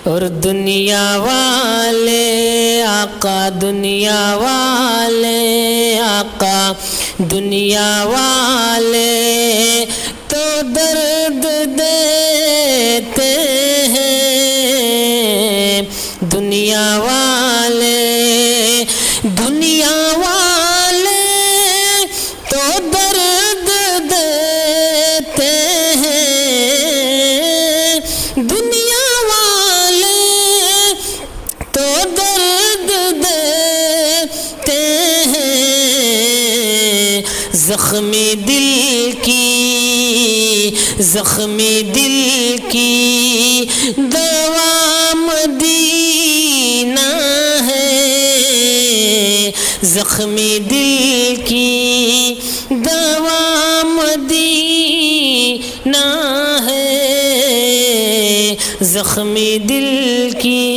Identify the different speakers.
Speaker 1: اور دنیا والے آقا، دنیا والے آقا، دنیا والے تو درد دیتے ہیں، دنیا والے، دنیا والے تو درد دیتے ہیں، دنیا والے تو درد دیتے ہیں، زخمی دل کی، زخمی دل کی دوا مدینہ ہے، زخمی دل کی دوا مدینہ ہے، زخمی دل کی